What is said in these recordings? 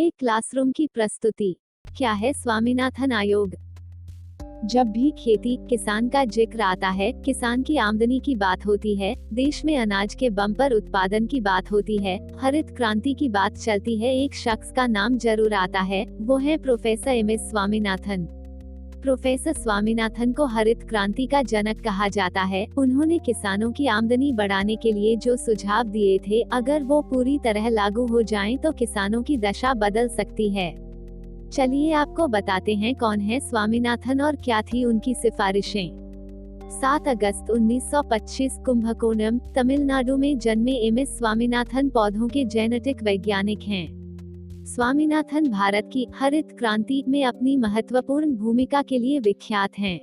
एक क्लासरूम की प्रस्तुति। क्या है स्वामीनाथन आयोग? जब भी खेती किसान का जिक्र आता है, किसान की आमदनी की बात होती है, देश में अनाज के बम्पर उत्पादन की बात होती है, हरित क्रांति की बात चलती है, एक शख्स का नाम जरूर आता है, वो है professor MS Swaminathan. Professor Swaminathan को हरित क्रांति का जनक कहा जाता है। उन्होंने किसानों की आमदनी बढ़ाने के लिए जो सुझाव दिए थे, अगर वो पूरी तरह लागू हो जाएं तो किसानों की दशा बदल सकती है। चलिए आपको बताते हैं कौन है स्वामीनाथन और क्या थी उनकी सिफारिशें। 7 अगस्त 1925 कुंभकोणम, तमिलनाडु में जन्मे एमएस स्वामीनाथन पौधों के जेनेटिक वैज्ञानिक हैं। स्वामीनाथन भारत की हरित क्रांति में अपनी महत्वपूर्ण भूमिका के लिए विख्यात हैं।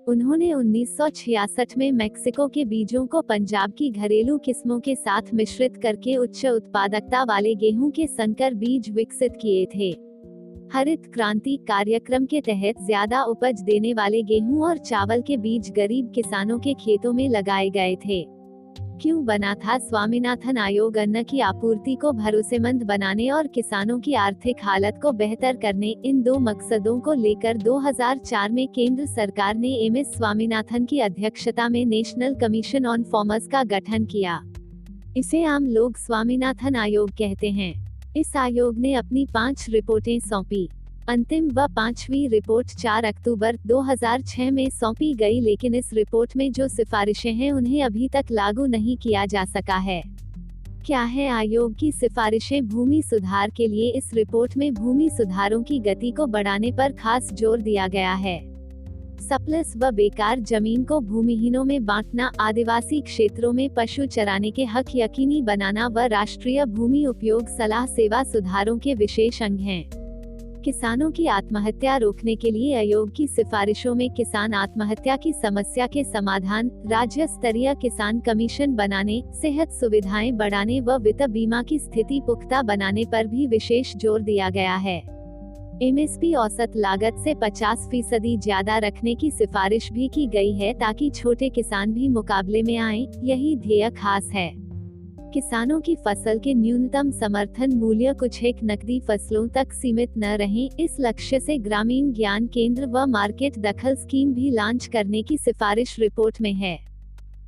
उन्होंने 1966 में मेक्सिको के बीजों को पंजाब की घरेलू किस्मों के साथ मिश्रित करके उच्च उत्पादकता वाले गेहूं के संकर बीज विकसित किए थे। हरित क्रांति कार्यक्रम के तहत ज्यादा उपज देने वाले गेहूं और चावल के बीज गरीब किसानों के खेतों में लगाए गए थे। क्यों बना था स्वामीनाथन आयोग? अन्न की आपूर्ति को भरोसेमंद बनाने और किसानों की आर्थिक हालत को बेहतर करने, इन दो मकसदों को लेकर 2004 में केंद्र सरकार ने एमएस स्वामीनाथन की अध्यक्षता में नेशनल कमीशन ऑन फार्मर्स का गठन किया। इसे आम लोग स्वामीनाथन आयोग कहते हैं। इस आयोग ने अपनी 5 रिपोर्टें सौंपी। अंतिम व 5वीं रिपोर्ट 4 अक्टूबर 2006 में सौंपी गई, लेकिन इस रिपोर्ट में जो सिफारिशें हैं उन्हें अभी तक लागू नहीं किया जा सका है। क्या है आयोग की सिफारिशें? भूमि सुधार के लिए इस रिपोर्ट में भूमि सुधारों की गति को बढ़ाने पर खास जोर दिया गया है। सरप्लस व बेकार जमीन को भूमिहीनों में बांटना, आदिवासी क्षेत्रों में पशु चराने के हक यकीनी बनाना व राष्ट्रीय भूमि उपयोग सलाह सेवा सुधारों के विशेष अंग हैं। किसानों की आत्महत्या रोकने के लिए आयोग की सिफारिशों में किसान आत्महत्या की समस्या के समाधान, राज्य स्तरीय किसान कमीशन बनाने, सेहत सुविधाएं बढ़ाने व वित्त बीमा की स्थिति पुख्ता बनाने पर भी विशेष जोर दिया गया है। एमएसपी औसत लागत से 50% ज्यादा रखने की सिफारिश भी की गई है, ताकि छोटे किसान भी मुकाबले में आएं। यही ध्येय खास है। किसानों की फसल के न्यूनतम समर्थन मूल्य कुछ एक नकदी फसलों तक सीमित न रहें, इस लक्ष्य से ग्रामीण ज्ञान केंद्र व मार्केट दखल स्कीम भी लॉन्च करने की सिफारिश रिपोर्ट में है।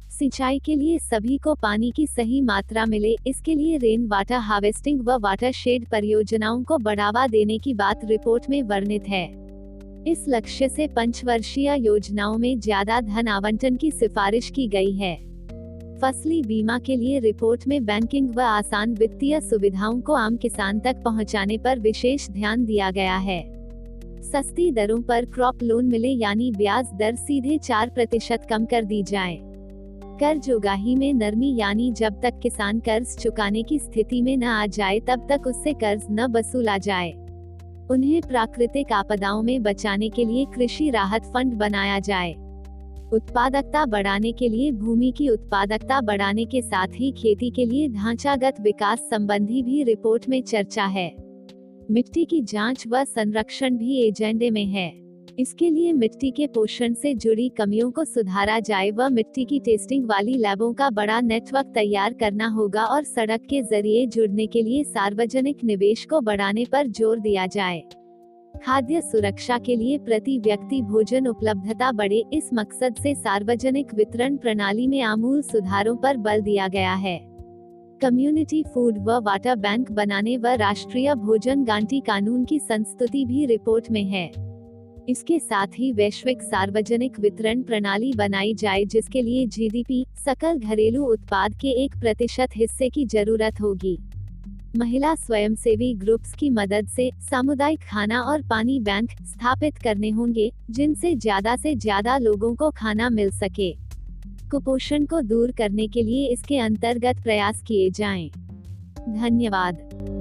सिंचाई के लिए सभी को पानी की सही मात्रा मिले, इसके लिए रेन वाटर हार्वेस्टिंग व वाटर शेड परियोजनाओं को बढ़ावा देने की बात रिपोर्ट में वर्णित है। इस लक्ष्य से पंचवर्षीय योजनाओं में ज्यादा धन आवंटन की सिफारिश की गई है। फसली बीमा के लिए रिपोर्ट में बैंकिंग व आसान वित्तीय सुविधाओं को आम किसान तक पहुंचाने पर विशेष ध्यान दिया गया है। सस्ती दरों पर क्रॉप लोन मिले, यानी ब्याज दर सीधे 4% कम कर दी जाए। कर्ज उगाही में नरमी, यानी जब तक किसान कर्ज चुकाने की स्थिति में न आ जाए तब तक उससे कर्ज न वसूला जाए। उन्हें प्राकृतिक आपदाओं में बचाने के लिए कृषि राहत फंड बनाया जाए। उत्पादकता बढ़ाने के लिए भूमि की उत्पादकता बढ़ाने के साथ ही खेती के लिए ढांचागत विकास संबंधी भी रिपोर्ट में चर्चा है। मिट्टी की जांच व संरक्षण भी एजेंडे में है। इसके लिए मिट्टी के पोषण से जुड़ी कमियों को सुधारा जाए व मिट्टी की टेस्टिंग वाली लैबों का बड़ा नेटवर्क तैयार करना होगा और सड़क के जरिए जुड़ने के लिए सार्वजनिक निवेश को बढ़ाने पर जोर दिया जाए। खाद्य सुरक्षा के लिए प्रति व्यक्ति भोजन उपलब्धता बढ़े, इस मकसद से सार्वजनिक वितरण प्रणाली में आमूल सुधारों पर बल दिया गया है। कम्युनिटी फूड व वाटर बैंक बनाने व राष्ट्रीय भोजन गारंटी कानून की संस्तुति भी रिपोर्ट में है। इसके साथ ही वैश्विक सार्वजनिक वितरण प्रणाली बनाई जाए, जिसके लिए जीडीपी, सकल घरेलू उत्पाद के 1% हिस्से की जरूरत होगी। महिला स्वयंसेवी ग्रुप्स की मदद से सामुदायिक खाना और पानी बैंक स्थापित करने होंगे, जिनसे ज्यादा से ज्यादा लोगों को खाना मिल सके। कुपोषण को दूर करने के लिए इसके अंतर्गत प्रयास किए जाएं। धन्यवाद।